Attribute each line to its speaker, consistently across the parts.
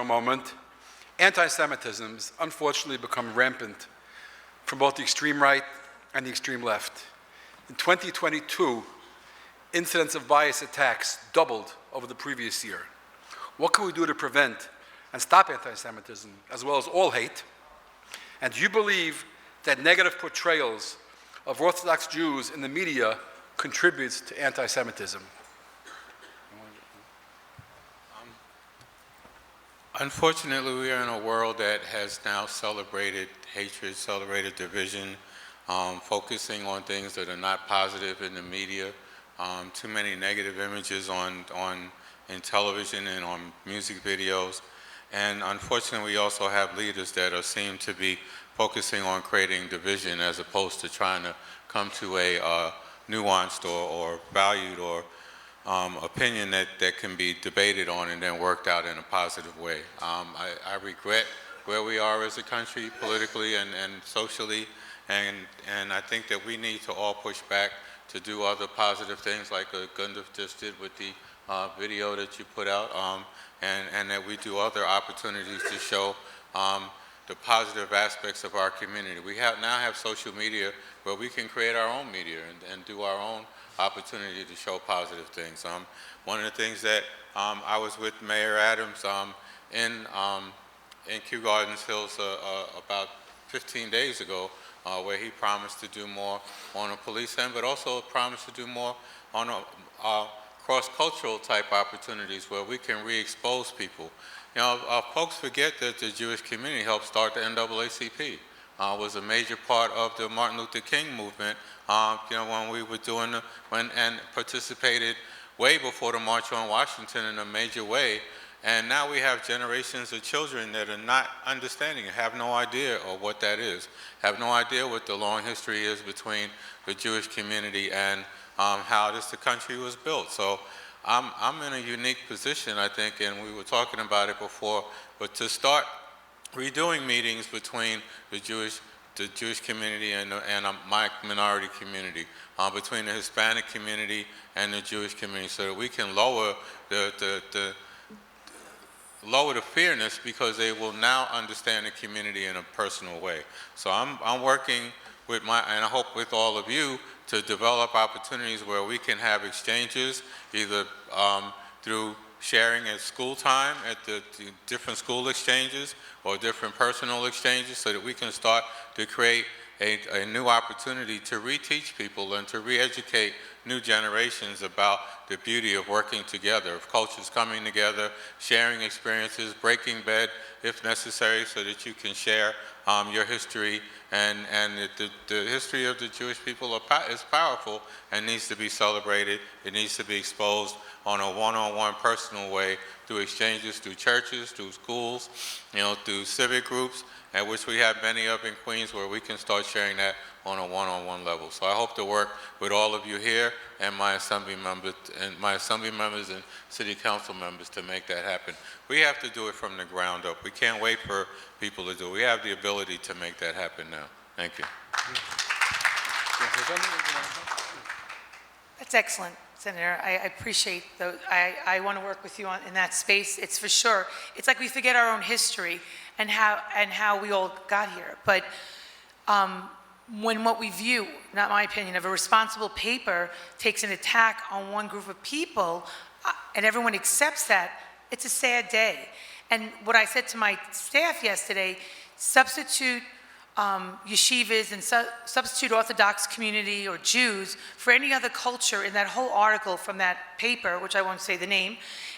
Speaker 1: a moment, anti-Semitism has unfortunately become rampant from both the extreme right and the extreme left. In 2022, incidents of bias attacks doubled over the previous year. What can we do to prevent and stop anti-Semitism, as well as all hate? And do you believe that negative portrayals of Orthodox Jews in the media contributes to anti-Semitism?
Speaker 2: Unfortunately, we are in a world that has now celebrated hatred, celebrated division, focusing on things that are not positive in the media, too many negative images in television and on music videos. And unfortunately, we also have leaders that seem to be focusing on creating division as opposed to trying to come to a nuanced or valued or opinion that can be debated on and then worked out in a positive way. I regret where we are as a country politically and socially, and I think that we need to all push back to do other positive things like Gundaf just did with the video that you put out, and that we do other opportunities to show the positive aspects of our community. We now have social media where we can create our own media and do our own opportunity to show positive things. One of the things that I was with Mayor Adams in Kew Gardens Hills about 15 days ago, where he promised to do more on a police end, but also promised to do more on cross-cultural type opportunities where we can re-expose people. You know, folks forget that the Jewish community helped start the NAACP. Was a major part of the Martin Luther King movement, you know, when we were doing and participated way before the March on Washington in a major way. And now we have generations of children that are not understanding, have no idea of what that is, have no idea what the long history is between the Jewish community and how the country was built. So I'm in a unique position, I think, and we were talking about it before, but to start redoing meetings between the Jewish community and my minority community, between the Hispanic community and the Jewish community, so that we can lower the fearness, because they will now understand the community in a personal way. So I'm working with and I hope with all of you, to develop opportunities where we can have exchanges, either through sharing at school time at the different school exchanges or different personal exchanges, so that we can start to create a new opportunity to reteach people and to re-educate new generations about the beauty of working together, of cultures coming together, sharing experiences, breaking bread if necessary, so that you can share your history. And the history of the Jewish people is powerful and needs to be celebrated. It needs to be exposed on a one-on-one personal way, through exchanges, through churches, through schools, you know, through civic groups, at which we have many of in Queens, where we can start sharing that on a one-on-one level. So I hope to work with all of you here and my assembly members and city council members to make that happen. We have to do it from the ground up. We can't wait for people to do it. We have the ability to make that happen now. Thank you.
Speaker 3: That's excellent, Senator. I appreciate those. I want to work with you in that space. It's for sure. It's like we forget our own history and how we all got here. But when what we view, not my opinion, of a responsible paper takes an attack on one group of people, and everyone accepts that, it's a sad day. And what I said to my staff yesterday, substitute yeshivas and substitute Orthodox community or Jews for any other culture in that whole article from that paper, which I won't say the name,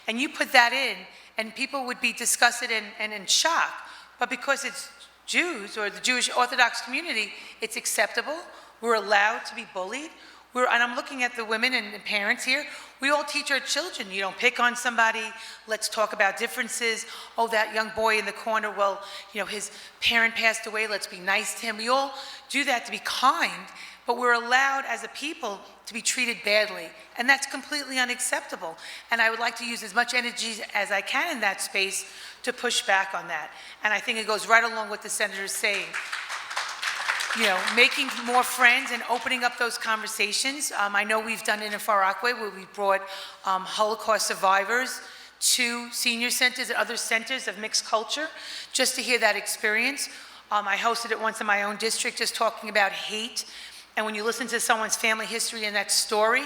Speaker 3: and you put that in, and people would be disgusted and in shock. But because it's Jews or the Jewish Orthodox community, it's acceptable. We're allowed to be bullied. And I'm looking at the women and the parents here. We all teach our children, you don't pick on somebody, let's talk about differences. Oh, that young boy in the corner, well, you know, his parent passed away, let's be nice to him. We all do that to be kind, but we're allowed as a people to be treated badly, and that's completely unacceptable. And I would like to use as much energy as I can in that space to push back on that. And I think it goes right along with the senator's saying. You know, making more friends and opening up those conversations. I know we've done it in Far Rockaway, where we brought Holocaust survivors to senior centers and other centers of mixed culture, just to hear that experience. I hosted it once in my own district, just talking about hate. And when you listen to someone's family history and that story,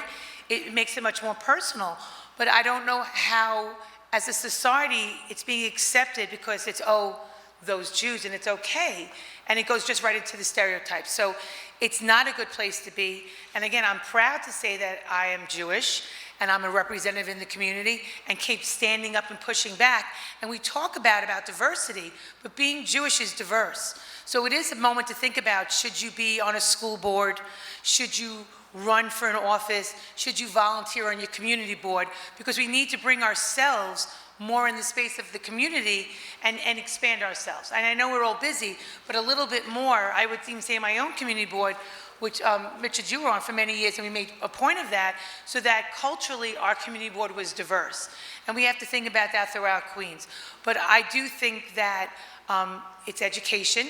Speaker 3: it makes it much more personal. But I don't know how, as a society, it's being accepted because it's, oh, those Jews, and it's okay. And it goes just right into the stereotypes. So it's not a good place to be. And again, I'm proud to say that I am Jewish, and I'm a representative in the community, and keep standing up and pushing back. And we talk about diversity, but being Jewish is diverse. So it is a moment to think about, should you be on a school board? Should you run for an office? Should you volunteer on your community board? Because we need to bring ourselves more in the space of the community and expand ourselves. And I know we're all busy, but a little bit more. I would even say my own community board, which Richard, you were on for many years, and we made a point of that, so that culturally our community board was diverse. And we have to think about that throughout Queens. But I do think that it's education,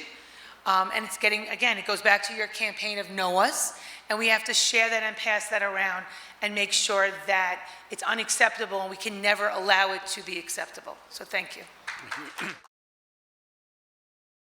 Speaker 3: and it's getting, again, it goes back to your campaign of Know Us, and we have to share that and pass that around and make sure that it's unacceptable and we can never allow it to be acceptable. So thank you.